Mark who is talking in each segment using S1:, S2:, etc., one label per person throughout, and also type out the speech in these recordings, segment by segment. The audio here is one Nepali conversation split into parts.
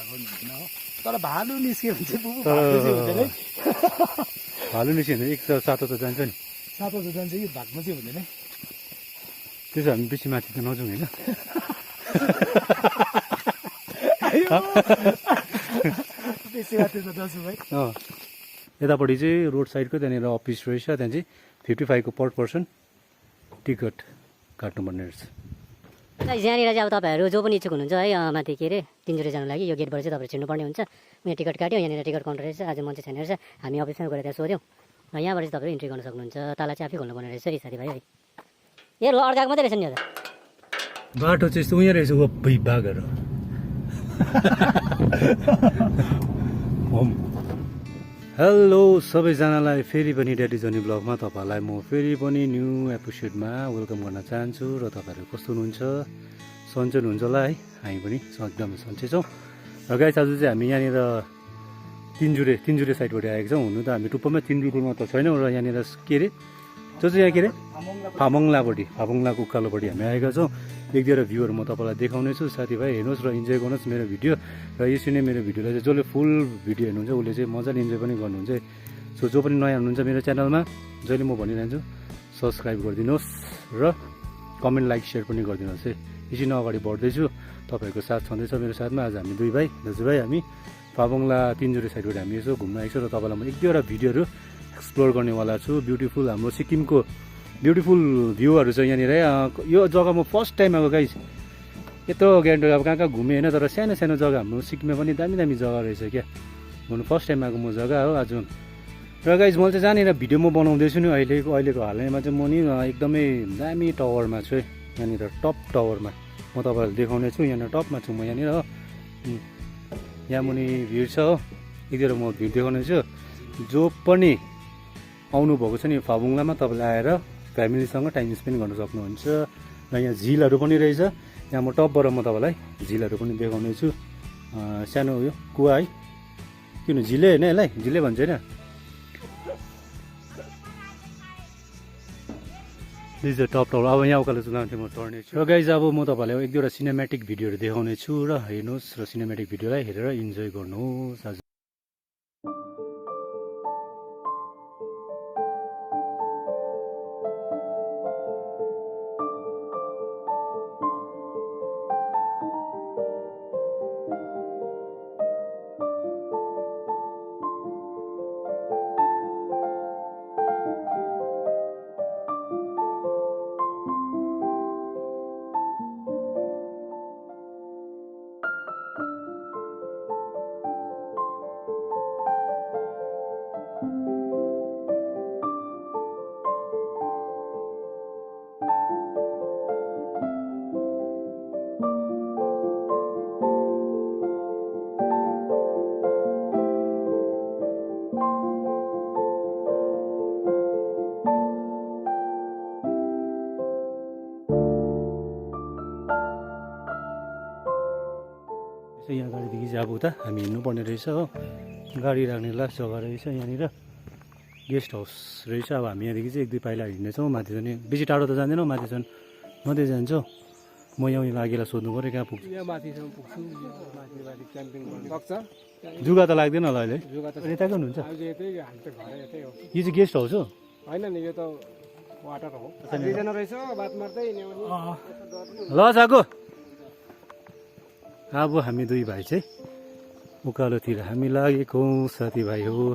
S1: भन्नुहुन्न हो तर भालु निस्क्यो भने चाहिँ बुबु भाग्नु चाहिँ हुँदैन है
S2: भालु निस्क्यो भने एक त सातो त जान्छ नि
S1: सातो त जान्छ कि भाग्नु चाहिँ हुँदैन है
S2: त्यसो हामी बेसी माथि त नजाउँ होइन
S1: बेसी माथि त जान्छु भाइ
S2: यतापट्टि चाहिँ रोड साइडको त्यहाँनिर अफिस रहेछ त्यहाँ चाहिँ 55 को पर पर्सन टिकट काट्नुपर्ने रहेछ
S3: यहाँनिर चाहिँ अब तपाईँहरू जो पनि इच्छुक हुनुहुन्छ है माथि के अरे तिनजुरे जानु लागि यो गेटबाट चाहिँ तपाईँहरू छिर्नुपर्ने हुन्छ यहाँ टिकट काट्यो यहाँनिर टिकट काउन्टर रहेछ आज मान्छे छैन रहेछ हामी अफिसमा गएर त्यहाँ सोध्यौँ र यहाँबाट चाहिँ तपाईँहरू इन्ट्री गर्न सक्नुहुन्छ ताला चाहिँ आफै खोल्नुपर्ने रहेछ है साथीभाइ है ए ल अर्काको मात्रै रहेछ नि हजुर
S2: बाटो चाहिँ यस्तो उयो रहेछ वबै बाघहरू हेलो सबैजनालाई फेरि पनि ड्याडी जर्नी ब्लगमा तपाईँहरूलाई म फेरि पनि न्यू एपिसोडमा वेलकम गर्न चाहन्छु र तपाईँहरू कस्तो हुनुहुन्छ सन्चै हुनुहुन्छ होला है हामी पनि एकदम सन्चै छौँ र गाइस आज चाहिँ हामी यहाँनिर तिनजुरे साइडबाट आएको छौँ हुनु त हामी टुप्पोमा तिनजुरेमा त छैनौँ र यहाँनिर के अरे जो चाहिँ यहाँ के अरे फामङ्लाको उकालोपट्टि हामी आएका छौँ एक दुईवटा भ्यूहरू म तपाईँलाई देखाउने छु साथीभाइ हेर्नुहोस् र इन्जोय गर्नुहोस् मेरो भिडियो र यसरी नै मेरो भिडियोलाई चाहिँ जसले फुल भिडियो हेर्नुहुन्छ उसले चाहिँ मजाले इन्जोय पनि गर्नुहुन्छ सो जो पनि नयाँ हुनुहुन्छ मेरो च्यानलमा जहिले म भनिरहन्छु सब्सक्राइब गरिदिनुहोस् र कमेन्ट लाइक सेयर पनि गरिदिनुहोस् है यसरी नै अगाडि बढ्दैछु तपाईँहरूको साथ छँदैछ मेरो साथमा आज हामी दुई भाइ दाजुभाइ हामी फाबङ्ला तिनजुरे साइडबाट हामी यसो घुम्न आएको छौँ र तपाईँलाई म एक दुईवटा भिडियोहरू एक्सप्लोर गर्नेवाला छु ब्युटिफुल हाम्रो सिक्किमको ब्युटिफुल भ्यूहरू छ यहाँनिर है यो जग्गा म फर्स्ट टाइम आएको गाइस यत्रो गान्तोक अब कहाँ कहाँ घुमेँ होइन तर सानो सानो जग्गा हाम्रो सिक्किममा पनि दामी दामी जग्गा रहेछ क्या भन्नु फर्स्ट टाइम आएको म जग्गा हो आज र गाइस मैले चाहिँ जहाँनिर भिडियो म बनाउँदैछु नि अहिलेको हालैमा चाहिँ म नि एकदमै दामी टावरमा छु है यहाँनिर टप टावरमा म तपाईँहरूलाई देखाउने छु यहाँनिर टपमा छु म यहाँनिर हो यहाँ मुनि भिड छ हो एकतिर म भिड देखाउने छु जो पनि आउनुभएको छ नि फाबुङलामा तपाईँले आएर फ्यामिलीसँग टाइम स्पेन्ड गर्न सक्नुहुन्छ र यहाँ झिलहरू पनि रहेछ यहाँ म टपबाट म तपाईँलाई झिलहरू पनि देखाउने छु सानो उयो कुवा है किन झिले होइन यसलाई झिले भन्छ होइन दिस द टप टावर अब यहाँ उकालो चुनाव म चढ्ने छु र गाइज अब म तपाईँलाई एक दुईवटा सिनेमेटिक भिडियोहरू देखाउने छु र हेर्नुहोस् र सिनेमेटिक भिडियोलाई हेरेर इन्जोय गर्नुहोस् आज यहाँ गाडीदेखि चाहिँ अब उता हामी हिँड्नुपर्ने रहेछ हो गाडी राख्ने लास्ट जग्गा रहेछ यहाँनिर गेस्ट हाउस रहेछ अब हामी यहाँदेखि चाहिँ एक दुई पाइला हिँड्नेछौँ माथि जाने बेसी टाढो त जाँदैनौँ माथि झन् मात्रै जान्छौँ म यहाँ लागेर सोध्नु पऱ्यो कहाँ पुग्छु जुगा त लाग्दैन होला अहिले यताकै हुनुहुन्छ यो चाहिँ गेस्ट हाउस हो
S1: होइन नि यो त वाटर हो दुईजना रहेछ बात मार्दै
S2: ल साको अब हामी दुई भाइ चाहिँ उकालोतिर हामी लागेको साथीभाइ हो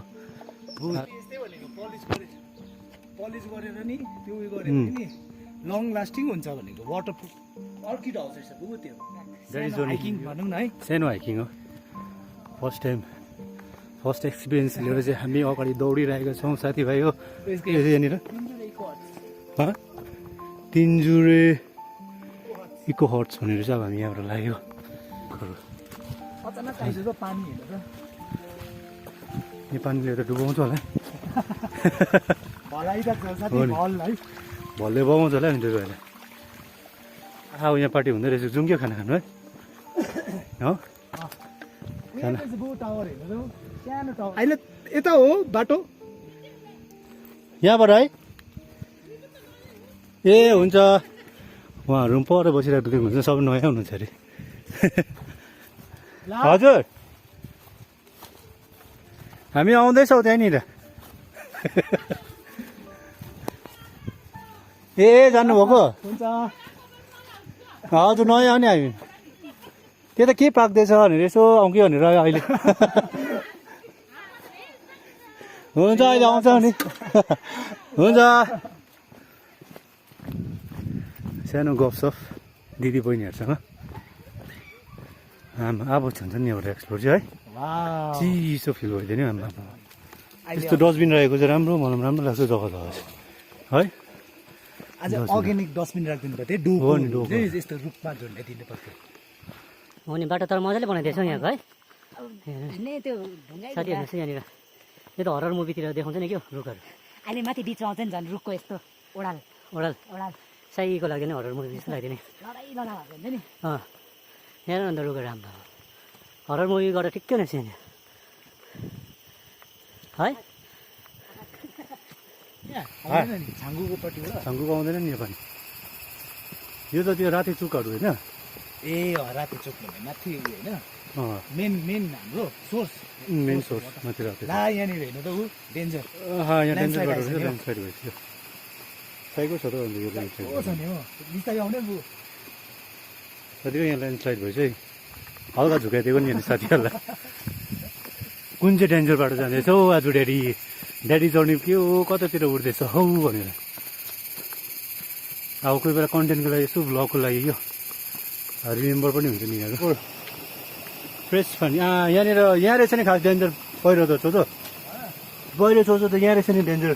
S1: पलिस गरेर नि त्यो उयो गरेर नि लङ लास्टिङ हुन्छ भनेको वाटरप्रुफ अर्किड हाउस रहेछ बुबु त्यो हाइकिङ भनौँ न है
S2: सानो हाइकिङ हो फर्स्ट एक्सपिरियन्स लिएर चाहिँ हामी अगाडि दौडिरहेका छौँ साथीभाइ हो यहाँनिर तिनजुरे इको हट्स भनेर चाहिँ अब हामी यहाँबाट लाग्यो
S1: अचानक आइसक्यो पानी हेरेर
S2: यो पानीले त डुबाउँछ होला भलले बगाउँछ होला नि त्यो भएर अब यहाँ पार्टी हुँदो रहेछ जाउँ क्या खाना खानु है
S1: अहिले यता हो बाटो
S2: यहाँबाट है ए हुन्छ उहाँहरू पनि पर बसिरहेको देख्नुहुन्छ सबै नयाँ हुनुहुन्छ अरे हजुर हामी आउँदैछौँ त्यहाँनिर ए जानुभएको
S1: हुन्छ
S2: हजुर नयाँ हो नि हामी त्यो त के पाक्दैछ भनेर यसो आउँ कि भनेर अहिले हुन्छ अहिले आउँछ नि हुन्छ सानो गफसफ दिदी बहिनीहरूसँग आमा अब हुन्छ नि एउटा एक्सप्लोर चाहिँ है
S1: वाउ
S2: चिसो फिल भइदियो नि आमा यस्तो डस्टबिन रहेको चाहिँ राम्रो मलाई राम्रो लाग्छ जग्गा जग्गा चाहिँ है
S1: आज अर्ग्यानिक डस्टबिन राखिदिनु पर्थ्यो
S2: हो नि, डोको।
S1: डोको यस्तो रूपमा झुन्डाइदिनु पर्थ्यो
S3: हो नि बाटो तर मजाले बनाइदिएछ यहाँको है
S4: त्यो
S3: साथीहरू चाहिँ यहाँनिर यो त हरर मुभीतिर देखाउँछ नि क्या रुखहरू
S4: अहिले माथि बिचमा आउँछ नि झन् रुखको यस्तो ओडाल
S3: ओडाल
S4: ओडाल
S3: साइको लाग्दैन हरर मुभी जस्तो लाग्दैन
S4: लडाइ लडा भएको हुन्छ नि
S3: अँ यहाँ अन्त रुखहरू राम्रो हरर मुभी गरेर ठिक्कै रहेछ यहाँ है
S1: छाङ्गुको पट्टिबाट
S2: छाङ्गुको आउँदैन नि यो पनि यो त त्यो राति चुकहरू होइन
S1: ए रातो चोक भन्ने माथि होइन
S2: अँ
S1: मेन हाम्रो सोर्स
S2: मेन सोर्स माथि राति
S1: ला यहाँनिर हेर्नु त ऊ डेन्जर
S2: यहाँ टेन्सनबाट
S1: आइसक्यो।
S2: ल्यान्डस्लाइड भइसक्यो साइको छ त अन्त यो
S1: को छ
S2: ल्यान्डस्लाइड
S1: नि हो बिस्तारै आउने बु
S2: साथीको यहाँ ल्यान्डस्लाइड भएछ है हल्का झुकाइदिएको नि यहाँ साथीहरूलाई कुन चाहिँ डेन्जर बाटो जाँदैछ हौ आज ड्याडी जर्नी के हो कतातिर उठ्दैछ हौ भनेर अब कोही बेला कन्टेन्टको लागि यसो भ्लगको लागि यो रिमेम्बर पनि हुन्छ नि यहाँको फ्रेस पानी यहाँनिर यहाँ रहेछ नि खास डेन्जर पहिरो त छोचो पहिरो छोचो त यहाँ रहेछ नि डेन्जर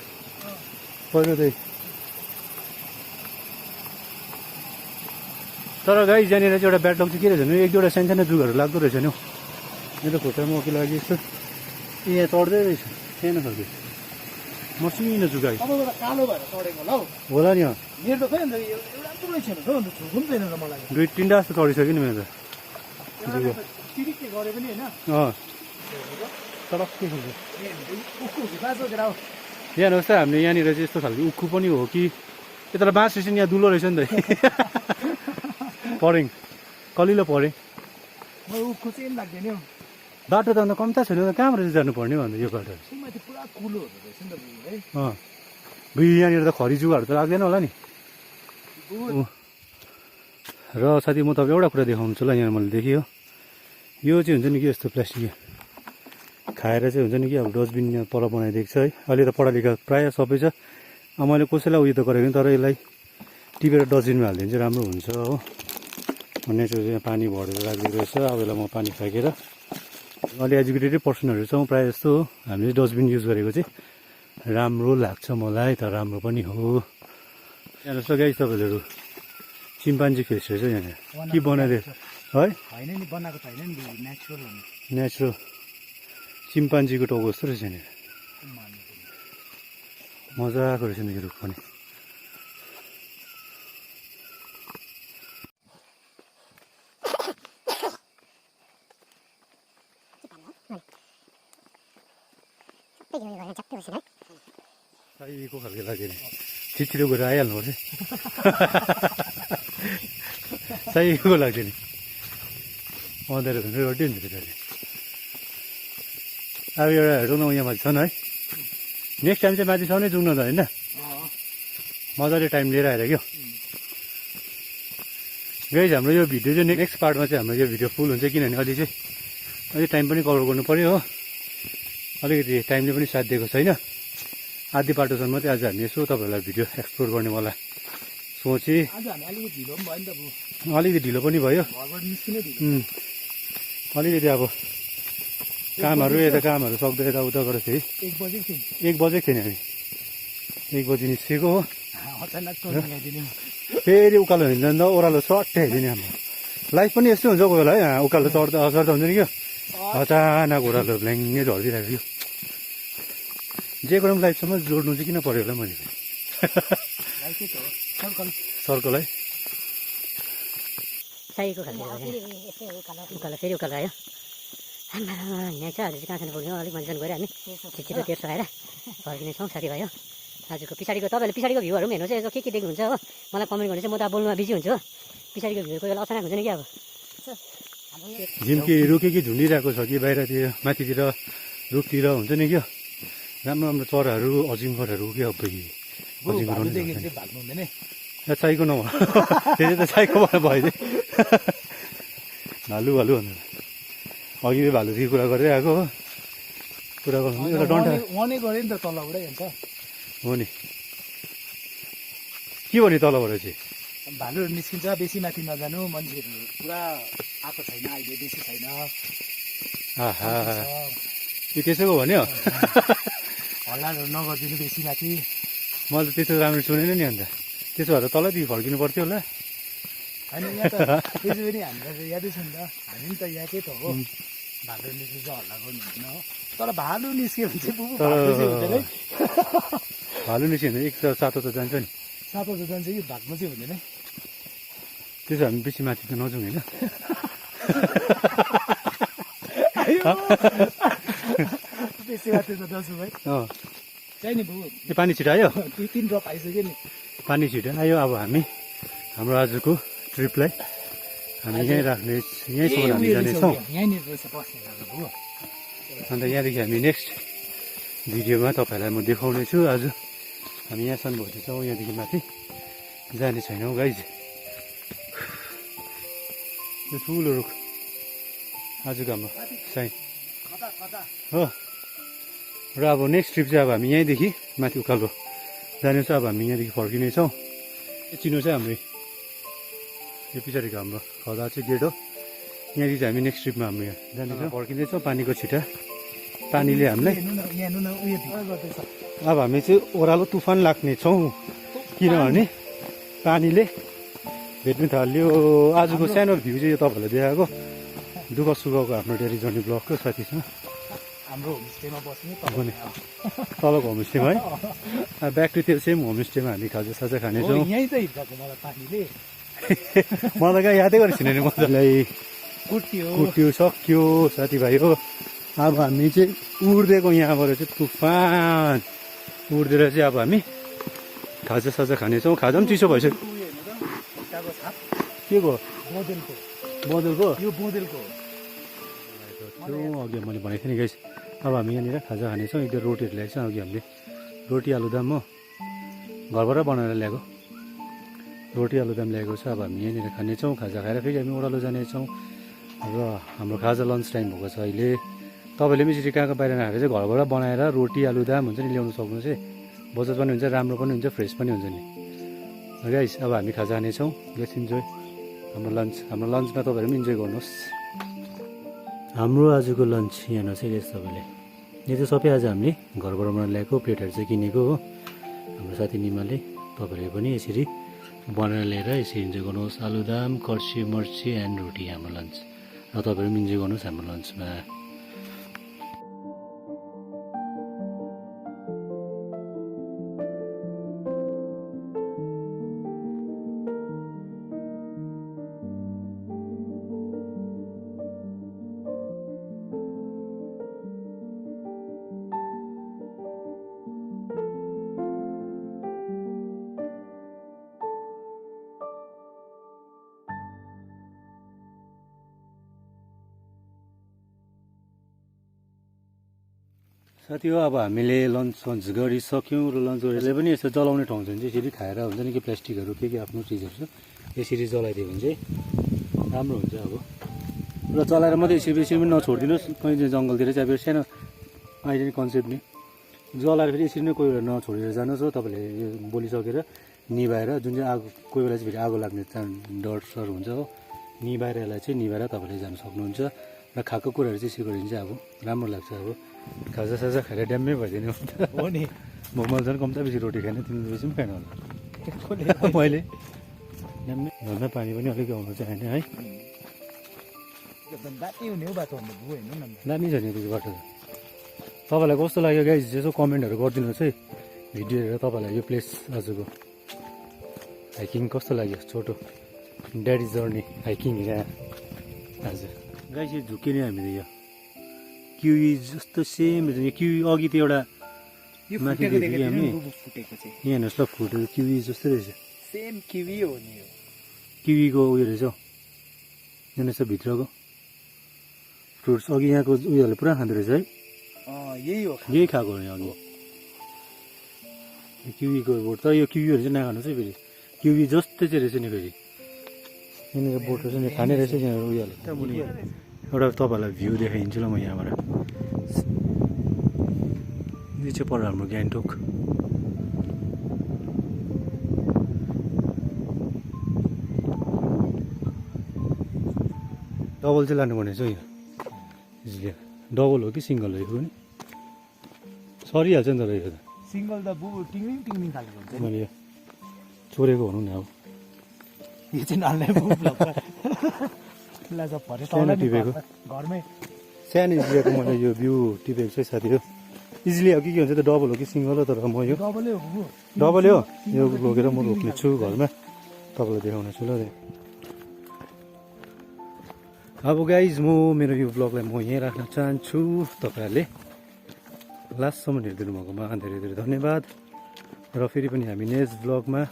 S2: पहिरो चाहिँ तर गाई यहाँनिर चाहिँ एउटा ब्याड लक चाहिँ के रहेछ भने एक दुईवटा सानो जुगहरू लाग्दो रहेछ नि हौ यो त खुट्टामा मकी लागि यस्तो यहाँ चढ्दै रहेछ सानो खालको मसिनो जुगा
S1: तपाईँको त कालो भएर चढेको होला हौ
S2: होला नि
S1: मेरो त खै अन्त एउटा पनि रहेछ नि त अन्त छोएको पनि छैन त मलाई
S2: दुई तिनवटा जस्तो चढिसक्यो नि मेरो त जुगा
S1: तिरिक्के गरे पनि होइन
S2: चडक्कै खालको
S1: उखु बाँचो के राउ
S2: यहाँ हेर्नुहोस् त हामीले यहाँनिर चाहिँ यस्तो खालको उखु पनि हो कि यता बाँस रहेछ नि यहाँ दुलो रहेछ नि त परेङ कलिलो परेङ
S1: म उखु चाहिँ लाग्दैन हौ
S2: बाटो त अन्त कम्ता छैन त कहाँबाट चाहिँ जानुपर्ने भन्दा यो बाटो
S1: माथि पुरा कुलोहरू रहेछ नि त बु है
S2: यहाँनिर त खरी जुगाहरू त लाग्दैन होला नि र साथी म तपाईँ एउटा कुरा देखाउँछु ल यहाँ मैले देखेँ यो चाहिँ हुन्छ नि कि यस्तो प्लास्टिक खाएर चाहिँ हुन्छ नि कि अब डस्टबिन यहाँ पर बनाइदिएको छ है अहिले त पढालेखा प्रायः सबै छ मैले कसैलाई उयो त गरेको नि तर यसलाई टिपेर डस्टबिनमा हालिदिनु चाहिँ राम्रो हुन्छ हो भन्ने चाहिँ यहाँ पानी भरेर राखिदिएको रहेछ अब यसलाई म पानी फ्याँकेर अलि एजुकेटेडै पर्सनहरू छौँ प्रायः जस्तो हामीले डस्टबिन युज गरेको चाहिँ राम्रो लाग्छ मलाई त राम्रो पनि हो यहाँ जस्तो गाई तपाईँहरू चिम्पान्जी फेस रहेछ यहाँ के बनाइदियो है
S1: होइन नि बनाएको त होइन नि नेचुरल हो नि
S2: नेचुरल चिम्पान्जीको टाउको जस्तो रहेछ यहाँनिर मजाको रहेछ नि यो रुख पनि साइको खालको लाग्यो नि छिटो गएर आइहाल्नु पर्छ साइको लाग्यो नि अँध्यारो भने रोटी हुन्छ त्यो अब एउटा हेरौँ न यहाँ माथि छ नि है नेक्स्ट टाइम चाहिँ माथिसम्म नै जाउँ न त होइन मजाले टाइम लिएर आएर क्या गाइज हाम्रो यो भिडियो चाहिँ नेक्स्ट पार्टमा चाहिँ हाम्रो यो भिडियो फुल हुन्छ किनभने अलि टाइम पनि कभर गर्नु पऱ्यो हो अलिकति टाइमले पनि साथ दिएको छैन आधी बाटोसम्म चाहिँ आज हामी यसो तपाईँहरूलाई भिडियो एक्सप्लोर गर्ने मलाई सोचेँ
S1: आज हामी अलिकति ढिलो पनि भयो नि त बु
S2: अलिकति ढिलो पनि भयो
S1: घरबाट निस्किनै ढिलो
S2: अलिकति अब कामहरू यता कामहरू सक्दै यताउता गरेको थिएँ
S1: 1 बजे थियो
S2: 1 बजेको थिएन हामी 1 बजी निस्केको हो
S1: अचानक टोकिदिने
S2: फेरि उकालो हिँड्दा ओह्रालो सट्टै हाइदिने हाम्रो लाइफ पनि यस्तो हुन्छ कोही बेला है उकालो चढ्दा हुन्छ नि क्या अचानक ओह्रालो ब्ल्याङ्गै झरिदिरहेको थियो जे गरौँ लाइफसम्म जोड्नु चाहिँ किन पऱ्यो होला मैले सर्कल है
S3: साइको खालको उकालो फेरि उकालो आयो यहाँ चाहिँ आज चाहिँ कहाँसम्म पुग्यो अलिक मान्छेसँग गएर हामी छिटो तेर्सो आएर फर्किनेछौँ साथीभाइ हो आजको पछाडिको तपाईँहरूले पछाडिको भ्यूहरू पनि हेर्नु चाहिँ के देख्नुहुन्छ हो मलाई कमेन्ट गर्नु चाहिँ म त बोल्नुमा बिजी हुन्छु हो पछाडिको भ्यू कोही बेला अचानक हुन्छ नि कि अब
S2: झिम्की रुके कि झुन्डिरहेको छ कि बाहिरतिर माथितिर रुखतिर हुन्छ नि क्या राम्रो राम्रो चराहरू अजिङ्गरहरू के अब
S1: भालु देख्यो भने चाहिँ भाग्नु हुँदैन है।
S2: चाइको नभए त्यसले त चाइकोबाट भयो भालु भालु भनेर अघि भालुदेखि कुरा गर्दै आएको हो कुरा गर्नु एउटा डन्ठा
S1: उहाँ नै गऱ्यो नि त तलबाटै अन्त
S2: हो नि के भन्यो तलबाट चाहिँ
S1: भालुहरू निस्किन्छ बेसी माथि नजानु मान्छेहरू पुरा आएको छैन अहिले बेसी छैन
S2: आहा यो त्यसैको भन्यो
S1: हल्लाहरू नगरिदिनु बेसी माथि
S2: मैले त त्यस्तो राम्रो सुनेन नि अन्त त्यसो भएर तलदेखि फर्किनु पर्थ्यो होला
S1: होइन यहाँ त त्यसो पनि हामीलाई त यादै छ नि त हामी पनि त यहाँकै त हो भालु निस्किन्छ हल्ला गर्नु हुँदैन हो तर भालु निस्क्यो भने चाहिँ बुबु भाग्नु चाहिँ हुँदैन है
S2: भालु निस्क्यो भने एक त सातो त जान्छ नि
S1: सातो त जान्छ कि भाग्नु चाहिँ हुँदैन है
S2: त्यसो हामी बेसी माथि त नजाउँ होइन
S1: बेसी माथि त जान्छु भाइ
S2: अँ
S1: चाहिँ नि बुबु
S2: यो पानी छिटायो
S1: 2-3 ड्रप आइसक्यो नि
S2: पानी छिटो आयो अब हामी हाम्रो आजको ट्रिपलाई हामी यहीँ राख्ने यहीँसम्म हामी जानेछौँ
S1: यहीँनिर रहेछ बस्ने जग्गा बुबु
S2: अन्त यहाँदेखि हामी नेक्स्ट भिडियोमा तपाईँहरूलाई म देखाउने छु आज हामी यहाँसम्म भइसक्छौँ यहाँदेखि माथि जाने छैनौँ गाइज यो ठुलो रुख आजको हाम्रो साइन हो र अब नेक्स्ट ट्रिप चाहिँ अब हामी यहीँदेखि माथि उकालो जाने छ अब हामी यहाँदेखि फर्किनेछौँ यो चिनो चाहिँ हाम्रो यो पछाडिको हाम्रो खदा चाहिँ गेट हो यहाँदेखि हामी नेक्स्ट ट्रिपमा हाम्रो यहाँ जानेछौँ फर्किँदैछौँ पानीको छिटा पानीले हामीलाई
S1: यहाँ नुन उयो गर्दैछ
S2: अब हामी चाहिँ ओह्रालो तुफान लाग्नेछौँ किनभने पानीले भेट्नु थाल्यो आजको सानो भ्यू चाहिँ यो तपाईँहरूलाई देखाएको दुःख सुखको हाम्रो डेली जर्नी ब्लगको साथीसँग
S1: हाम्रो होमस्टेमा बस्ने
S2: तलको होमस्टेमा है ब्याक टु त्यो सेम होमस्टेमा हामी खाजा साजा खानेछौँ
S1: यहीँ त हिँड्दाको मलाई पानीले
S2: मलाई कहाँ यादै गरेको छैन नि मजालाई
S1: कुट्यो
S2: कुट्यो सक्यो साथीभाइ हो अब हामी चाहिँ उड्दिएको यहाँबाट चाहिँ तुफान उड्देर चाहिँ अब हामी खाजा साजा खानेछौँ खाजा पनि चिसो भइसक्यो
S1: खुट्टाको छाप
S2: के को
S1: बोदेलको
S2: बदलको
S1: यो बोदेलको
S2: त्यो अघि मैले भनेको थिएँ नि गाइस अब हामी यहाँनिर खाजा खानेछौँ एकदम रोटीहरू ल्याएको छ अघि हामीले रोटी आलुदम हो घरबाट बनाएर ल्याएको रोटी आलुदम ल्याएको छ अब हामी यहाँनिर खानेछौँ खाजा खाएर फेरि हामी ओह्रालो जानेछौँ र हाम्रो खाजा लन्च टाइम भएको छ अहिले तपाईँले पनि यसरी कहाँको बाहिर नखाएर चाहिँ घरबाट बनाएर रोटी आलुदम हुन्छ नि ल्याउनु सक्नुहुन्छ है बचत पनि हुन्छ राम्रो पनि हुन्छ फ्रेस पनि हुन्छ नि गाइस अब हामी खाजा खानेछौँ लेट्स इन्जोय हाम्रो लन्चमा तपाईँहरू पनि इन्जोय गर्नुहोस् हाम्रो आजको लन्च हेर्नुहोस् है यस तपाईँले यो चाहिँ सबै आज हामीले घरबाट बनाएर ल्याएको प्लेटहरू चाहिँ किनेको हो हाम्रो साथी निमाले तपाईँहरूले पनि यसरी बनाएर ल्याएर यसरी इन्जोय गर्नुहोस् आलुदम कर्सी मर्ची एन्ड रोटी हाम्रो लन्च र तपाईँहरू पनि इन्जोय गर्नुहोस् हाम्रो लन्चमा साथी हो अब हामीले लन्च गरिसक्यौँ र लन्च गरेर पनि यसो जलाउने ठाउँ छ भने चाहिँ यसरी खाएर हुन्छ नि कि प्लास्टिकहरू के आफ्नो चिजहरू छ यसरी जलाइदियो भने चाहिँ राम्रो हुन्छ अब र जलाएर मात्रै यसरी पनि नछोडिदिनुहोस् कहीँ चाहिँ जङ्गलतिर चाहिँ अब सानो अहिले नै कन्सेप्ट नि जलाएर फेरि यसरी नै कोही बेला नछोडेर जानुहोस् हो तपाईँले यो बोलिसकेर निभाएर जुन चाहिँ आगो कोही बेला चाहिँ फेरि आगो लाग्ने डर सर हुन्छ हो निभाएर यसलाई चाहिँ निभाएर तपाईँले जानु सक्नुहुन्छ र खाएको कुराहरू चाहिँ यसरी गऱ्यो भने चाहिँ अब राम्रो लाग्छ अब खाजा साजा खाएर ड्याम्मै भइदिने
S1: हो नि
S2: म झन् कम्ता बेसी रोटी खाने तिमीले बेसी पनि खानु होला मैले ड्याम्मै घरमा पानी पनि अलिक आउनु चाहिँ होइन है
S1: एकदम दामी हुने हो बाटो भन्दा बुबु हेर्नु न
S2: दामी छ नि त्यो बाटो तपाईँलाई कस्तो लाग्यो गाइस यसो कमेन्टहरू गरिदिनुहोस् है भिडियो हेरेर तपाईँलाई यो प्लेस आजको हाइकिङ कस्तो लाग्यो छोटो ड्याडी जर्नी हाइकिङ यहाँ हजुर गाइस यो झुक्किने हामीले यो किवी जस्तो सेम किवी अघि त एउटा
S1: यो
S2: माथि
S1: फुटेको
S2: देखेको हामी
S1: बुबु फुटेको चाहिँ
S2: यहाँ हेर्नुहोस् ल फुटेको किवी जस्तो रहेछ
S1: सेम किवी हो नि यो
S2: किवीको उयो रहेछ हौ हेर्नुहोस् त भित्रको फ्रुट्स अघि यहाँको उयोहरूले पुरा खाँदो रहेछ है
S1: यही हो
S2: यही खाएको हो नि अघि किवीको बोट तर यो किवीहरू चाहिँ नखानु चाहिँ फेरि किवी जस्तै चाहिँ रहेछ नि फेरि यहाँनिर बोटहरू चाहिँ खाने रहेछ यहाँनिर उयोले एउटा तपाईँहरूलाई भ्यू देखाइदिन्छु ल म यहाँबाट यो चाहिँ पर हाम्रो गान्तोक डबल चाहिँ लानुपर्ने छ यो डबल हो कि सिङ्गल हो यो पनि सरिहाल्छ नि तर यो त
S1: सिङ्गल त बुबु टिङ्गिङ टिङ्गिङ खालको हुन्छ नि
S2: मैले यो चोरेको भनौँ न अब
S1: यो चाहिँ नल्ले बुबु
S2: सानो टिपेको
S1: घरमै
S2: सानो इजिलियाको मैले यो भ्यू टिपेको चाहिँ साथी हो इजिली हो कि के हुन्छ त डबल हो कि सिङ्गल हो तर म यो
S1: डबलै हो बुबु
S2: डबलै हो यो लगेर म रोप्ने छु घरमा तपाईँलाई देखाउने छु ल अब गाइज म मेरो यो ब्लगलाई म यहीँ राख्न चाहन्छु तपाईँहरूले लास्टसम्म हेरिदिनु भएकोमा धेरै धेरै धन्यवाद र फेरि पनि हामी नेक्स्ट ब्लगमा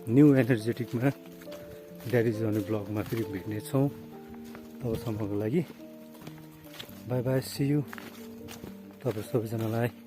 S2: न्यू एनर्जेटिकमा ड्याडी जाने ब्लगमा फेरि भेट्नेछौँ तबसम्मको लागि बाई बाई सी यू तपाईँ सबैजनालाई